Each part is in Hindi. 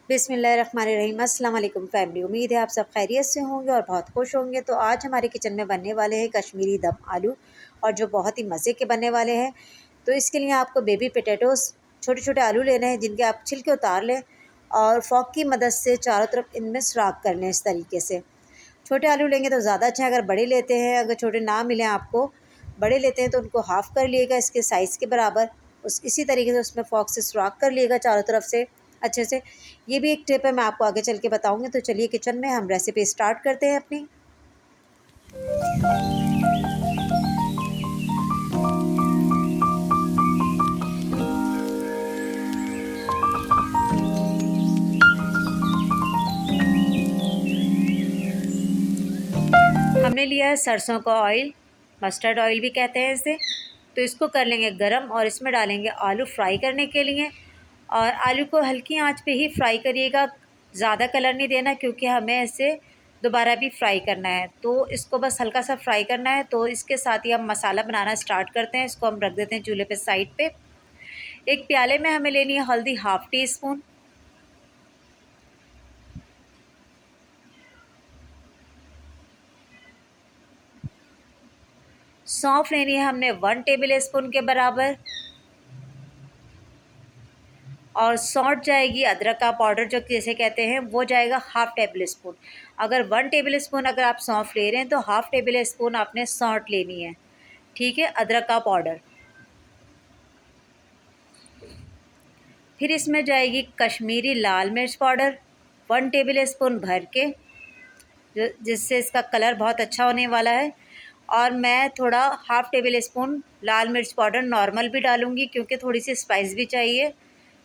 बिस्मिल्लाहिर्रहमानिर्रहीम। अस्सलाम वालेकुम फैमिली, उम्मीद है आप सब खैरियत से होंगे और बहुत खुश होंगे। तो आज हमारे किचन में बनने वाले हैं कश्मीरी दम आलू, और जो बहुत ही मज़े के बनने वाले हैं। तो इसके लिए आपको बेबी पोटैटोज़, छोटे छोटे आलू लेने हैं जिनके आप छिलके उतार लें और फ़ोर्क की मदद से चारों तरफ इनमें सुराख कर लें। इस तरीके से छोटे आलू लेंगे तो ज़्यादा अच्छा है। अगर बड़े लेते हैं, अगर छोटे ना मिलें आपको, बड़े लेते हैं तो उनको हाफ़ कर लिएगा इसके साइज़ के बराबर। इसी तरीके से उसमें फ़ोर्क से सुराख कर लिएगा चारों तरफ से अच्छे से। ये भी एक टिप है, मैं आपको आगे चल के बताऊँगी। तो चलिए किचन में हम रेसिपी स्टार्ट करते हैं अपनी। हमने लिया है सरसों का ऑयल, मस्टर्ड ऑयल भी कहते हैं इसे। तो इसको कर लेंगे गरम और इसमें डालेंगे आलू फ्राई करने के लिए। और आलू को हल्की आंच पे ही फ्राई करिएगा, ज़्यादा कलर नहीं देना क्योंकि हमें इसे दोबारा भी फ्राई करना है। तो इसको बस हल्का सा फ्राई करना है। तो इसके साथ ही हम मसाला बनाना स्टार्ट करते हैं। इसको हम रख देते हैं चूल्हे पे साइड पे। एक प्याले में हमें लेनी है हल्दी, हाफ़ टी स्पून। सौंफ लेनी है हमने 1 टेबल स्पून के बराबर। और सौंठ जाएगी, अदरक का पाउडर जो जिसे कहते हैं, वो जाएगा हाफ़ टेबल स्पून। अगर 1 टेबल स्पून अगर आप सौंफ ले रहे हैं तो हाफ़ टेबल स्पून आपने सौंठ लेनी है। ठीक है, अदरक का पाउडर। फिर इसमें जाएगी कश्मीरी लाल मिर्च पाउडर 1 टेबल स्पून भर के, जिससे इसका कलर बहुत अच्छा होने वाला है। और मैं थोड़ा हाफ़ टेबल स्पून लाल मिर्च पाउडर नॉर्मल भी डालूँगी क्योंकि थोड़ी सी स्पाइस भी चाहिए।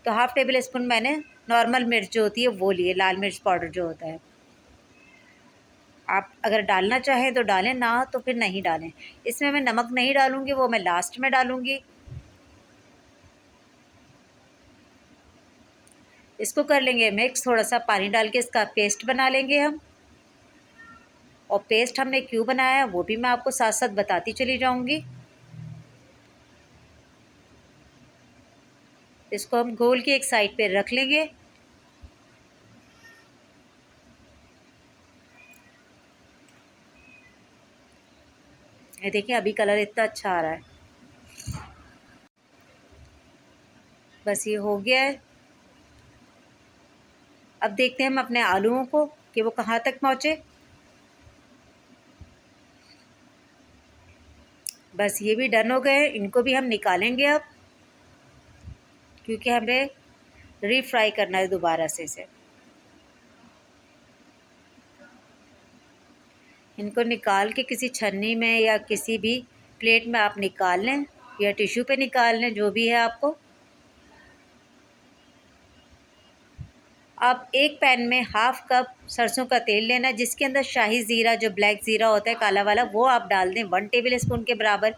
तो हाफ़ टेबल स्पून मैंने नॉर्मल मिर्च जो होती है वो लिए, लाल मिर्च पाउडर जो होता है। आप अगर डालना चाहें तो डालें, ना तो फिर नहीं डालें। इसमें मैं नमक नहीं डालूँगी, वो मैं लास्ट में डालूँगी। इसको कर लेंगे मिक्स, थोड़ा सा पानी डाल के इसका पेस्ट बना लेंगे हम। और पेस्ट हमने क्यों बनाया है वो भी मैं आपको साथ साथ बताती चली जाऊँगी। इसको हम घोल के एक साइड पे रख लेंगे। ये देखिए अभी कलर इतना अच्छा आ रहा है। बस ये हो गया है। अब देखते हैं हम अपने आलूओं को कि वो कहाँ तक पहुँचे। बस ये भी डन हो गए, इनको भी हम निकालेंगे अब, क्योंकि हमें रीफ्राई करना है दोबारा से इसे। इनको निकाल के किसी छन्नी में या किसी भी प्लेट में आप निकाल लें, या टिश्यू पे निकाल लें, जो भी है आपको। अब एक पैन में हाफ़ कप सरसों का तेल लेना, जिसके अंदर शाही ज़ीरा, जो ब्लैक ज़ीरा होता है काला वाला, वो आप डाल दें 1 टेबल स्पून के बराबर।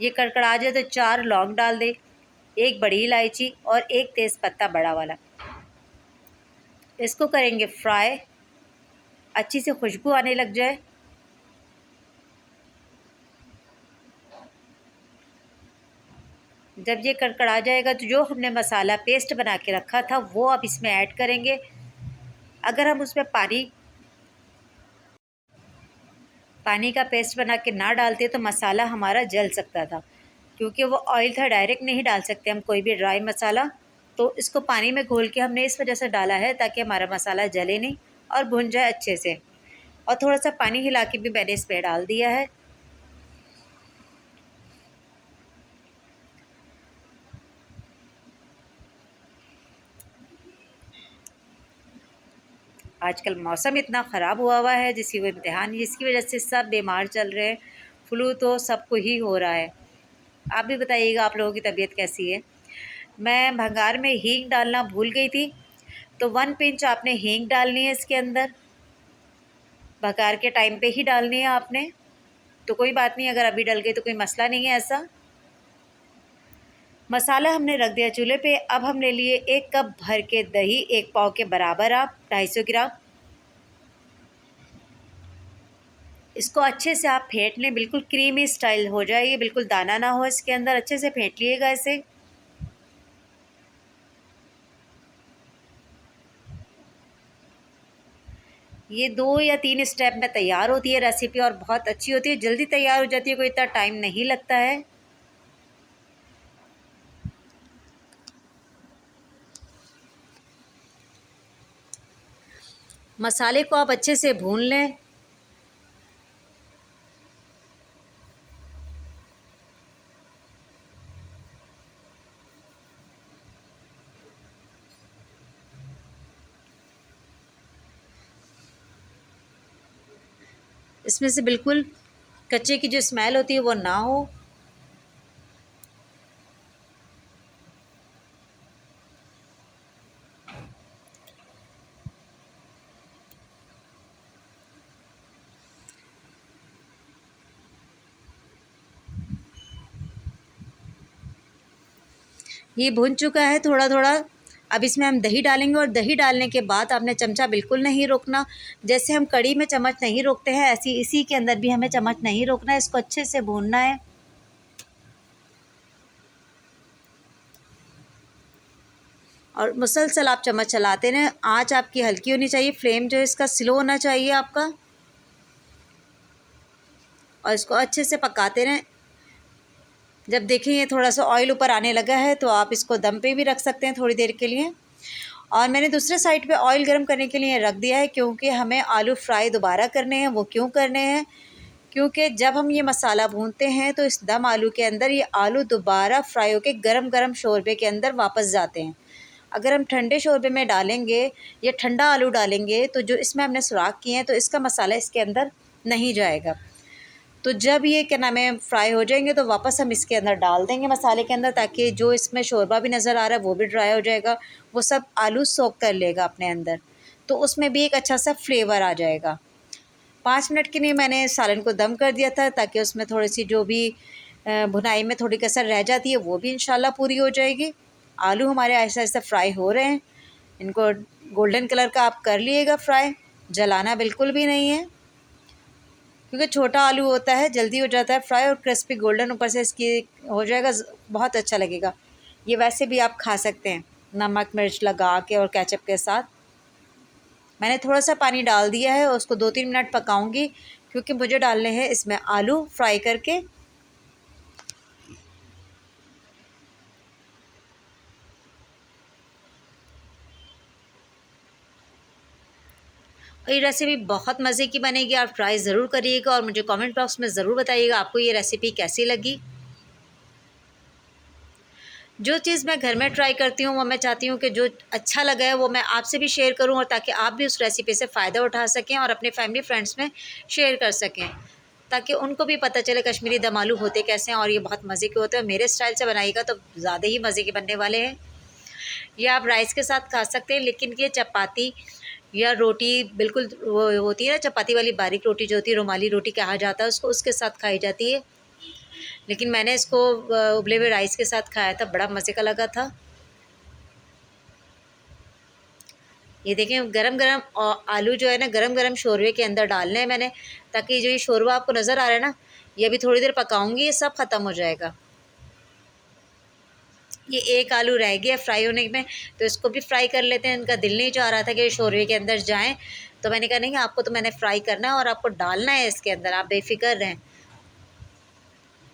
ये कड़कड़ा जाए तो 4 लौंग डाल दें, 1 बड़ी इलायची और 1 तेज़पत्ता बड़ा वाला। इसको करेंगे फ्राई, अच्छी से खुशबू आने लग जाए। जब ये कड़कड़ा जाएगा तो जो हमने मसाला पेस्ट बना के रखा था वो अब इसमें ऐड करेंगे। अगर हम उसमें पानी का पेस्ट बना के ना डालते तो मसाला हमारा जल सकता था, क्योंकि वो ऑयल था, डायरेक्ट नहीं डाल सकते हम कोई भी ड्राई मसाला। तो इसको पानी में घोल के हमने इस वजह से डाला है ताकि हमारा मसाला जले नहीं और भुन जाए अच्छे से। और थोड़ा सा पानी हिला के भी मैंने इसमें डाल दिया है। आजकल मौसम इतना ख़राब हुआ है, जिसकी वो इम्तिहान, जिसकी वजह से सब बीमार चल रहे हैं। फ्लू तो सबको ही हो रहा है। आप भी बताइएगा आप लोगों की तबीयत कैसी है। मैं भंगार में हींग डालना भूल गई थी, तो 1 पिंच आपने हींग डालनी है इसके अंदर। भंगार के टाइम पे ही डालनी है आपने। तो कोई बात नहीं, अगर अभी डल गई तो कोई मसला नहीं है ऐसा। मसाला हमने रख दिया चूल्हे पे। अब हमने लिए 1 कप भर के दही, 1 पाव के बराबर, आप 250 ग्राम। इसको अच्छे से आप फेंट लें, बिल्कुल क्रीमी स्टाइल हो जाए ये, बिल्कुल दाना ना हो इसके अंदर। अच्छे से फेंट लिएगा इसे। ये 2 या 3 स्टेप में तैयार होती है रेसिपी और बहुत अच्छी होती है, जल्दी तैयार हो जाती है, कोई इतना टाइम नहीं लगता है। मसाले को आप अच्छे से भून लें। इसमें से बिल्कुल कच्चे की जो स्मेल होती है वो ना हो। ये भुन चुका है थोड़ा थोड़ा। अब इसमें हम दही डालेंगे और दही डालने के बाद आपने चमचा बिल्कुल नहीं रोकना। जैसे हम कढ़ी में चम्मच नहीं रोकते हैं, ऐसी इसी के अंदर भी हमें चम्मच नहीं रोकना है। इसको अच्छे से भूनना है। और मुसलसल आप चम्मच चलाते रहें। आँच आपकी हल्की होनी चाहिए, फ्लेम जो है इसका स्लो होना चाहिए आपका। और इसको अच्छे से पकाते रहें। जब देखें ये थोड़ा सा ऑयल ऊपर आने लगा है तो आप इसको दम पे भी रख सकते हैं थोड़ी देर के लिए। और मैंने दूसरे साइड पे ऑयल गर्म करने के लिए रख दिया है, क्योंकि हमें आलू फ्राई दोबारा करने हैं। वो क्यों करने हैं? क्योंकि जब हम ये मसाला भूनते हैं तो इस दम आलू के अंदर ये आलू दोबारा फ्राई होकर गरम गरम शोरबे के अंदर वापस जाते हैं। अगर हम ठंडे शोरबे में डालेंगे या ठंडा आलू डालेंगे तो जो इसमें हमने सुराख किए हैं तो इसका मसाला इसके अंदर नहीं जाएगा। तो जब ये क्या नाम है फ्राई हो जाएंगे तो वापस हम इसके अंदर डाल देंगे मसाले के अंदर, ताकि जो इसमें शोरबा भी नज़र आ रहा है वो भी ड्राई हो जाएगा। वो सब आलू सोक कर लेगा अपने अंदर, तो उसमें भी एक अच्छा सा फ्लेवर आ जाएगा। 5 मिनट के लिए मैंने सालन को दम कर दिया था, ताकि उसमें थोड़ी सी जो भी भुनाई में थोड़ी कसर रह जाती है वो भी इंशाल्लाह पूरी हो जाएगी। आलू हमारे ऐसा ऐसा फ्राई हो रहे हैं। इनको गोल्डन कलर का आप कर लिएगा फ्राई, जलाना बिल्कुल भी नहीं है, क्योंकि छोटा आलू होता है, जल्दी हो जाता है फ्राई और क्रिस्पी गोल्डन ऊपर से इसकी हो जाएगा, बहुत अच्छा लगेगा। ये वैसे भी आप खा सकते हैं नमक मिर्च लगा के और केचप के साथ। मैंने थोड़ा सा पानी डाल दिया है और उसको 2-3 मिनट पकाऊंगी, क्योंकि मुझे डालने हैं इसमें आलू फ्राई करके। और ये रेसिपी बहुत मज़े की बनेगी। आप ट्राई ज़रूर करिएगा और मुझे कमेंट बॉक्स में ज़रूर बताइएगा आपको ये रेसिपी कैसी लगी। जो चीज़ मैं घर में ट्राई करती हूँ वो मैं चाहती हूँ कि जो अच्छा लगा है वो मैं आपसे भी शेयर करूँ, और ताकि आप भी उस रेसिपी से फ़ायदा उठा सकें और अपने फैमिली फ्रेंड्स में शेयर कर सकें, ताकि उनको भी पता चले कश्मीरी दम आलू होते कैसे हैं और ये बहुत मज़े के होते हैं। मेरे स्टाइल से बनाइएगा तो ज़्यादा ही मज़े के बनने वाले हैं। ये आप राइस के साथ खा सकते हैं, लेकिन ये चपाती या रोटी बिल्कुल वो होती है ना, चपाती वाली बारीक रोटी जो होती है, रुमाली रोटी कहा जाता है उसको, उसके साथ खाई जाती है। लेकिन मैंने इसको उबले हुए राइस के साथ खाया था, बड़ा मज़े का लगा था। ये देखें गरम गरम आलू जो है ना गरम गरम शोरबे के अंदर डालने हैं मैंने, ताकि जो ये शोरबा आपको नज़र आ रहा है ना, ये अभी थोड़ी देर पकाऊंगी, ये सब ख़त्म हो जाएगा। ये एक आलू रह गया फ्राई होने में, तो इसको भी फ्राई कर लेते हैं। इनका दिल नहीं चाह रहा था कि शोरबे के अंदर जाएं, तो मैंने कहा नहीं, आपको तो मैंने फ्राई करना है और आपको डालना है इसके अंदर, आप बेफिक्र रहें।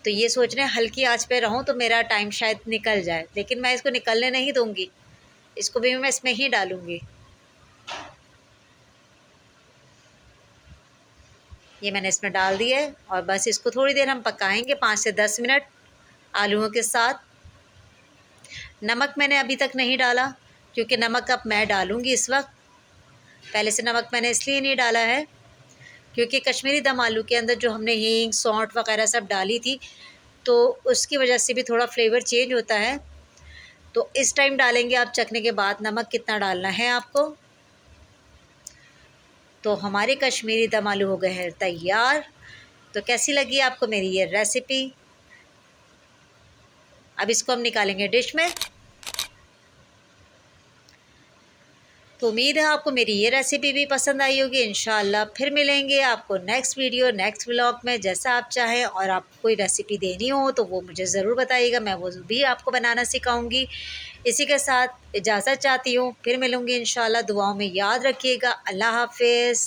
तो ये सोच रहे हैं हल्की आंच पे रहूं तो मेरा टाइम शायद निकल जाए, लेकिन मैं इसको निकलने नहीं दूंगी, इसको भी मैं इसमें ही डालूंगी। ये मैंने इसमें डाल दिया है और बस इसको थोड़ी देर हम पकाएंगे, 5 से 10 मिनट आलूओं के साथ। नमक मैंने अभी तक नहीं डाला, क्योंकि नमक अब मैं डालूंगी इस वक्त। पहले से नमक मैंने इसलिए नहीं डाला है क्योंकि कश्मीरी दम आलू के अंदर जो हमने हींग सौंठ वगैरह सब डाली थी, तो उसकी वजह से भी थोड़ा फ्लेवर चेंज होता है। तो इस टाइम डालेंगे आप चखने के बाद नमक कितना डालना है आपको। तो हमारे कश्मीरी दम आलू हो गए हैं तैयार। तो कैसी लगी आपको मेरी ये रेसिपी? अब इसको हम निकालेंगे डिश में। तो उम्मीद है आपको मेरी ये रेसिपी भी पसंद आई होगी। इंशाल्लाह फिर मिलेंगे आपको नेक्स्ट वीडियो नेक्स्ट व्लॉग में, जैसा आप चाहें। और आप कोई रेसिपी देनी हो तो वो मुझे ज़रूर बताइएगा, मैं वो भी आपको बनाना सिखाऊंगी। इसी के साथ इजाज़त चाहती हूँ, फिर मिलूँगी इंशाल्लाह। दुआओं में याद रखिएगा। अल्लाह हाफिज़।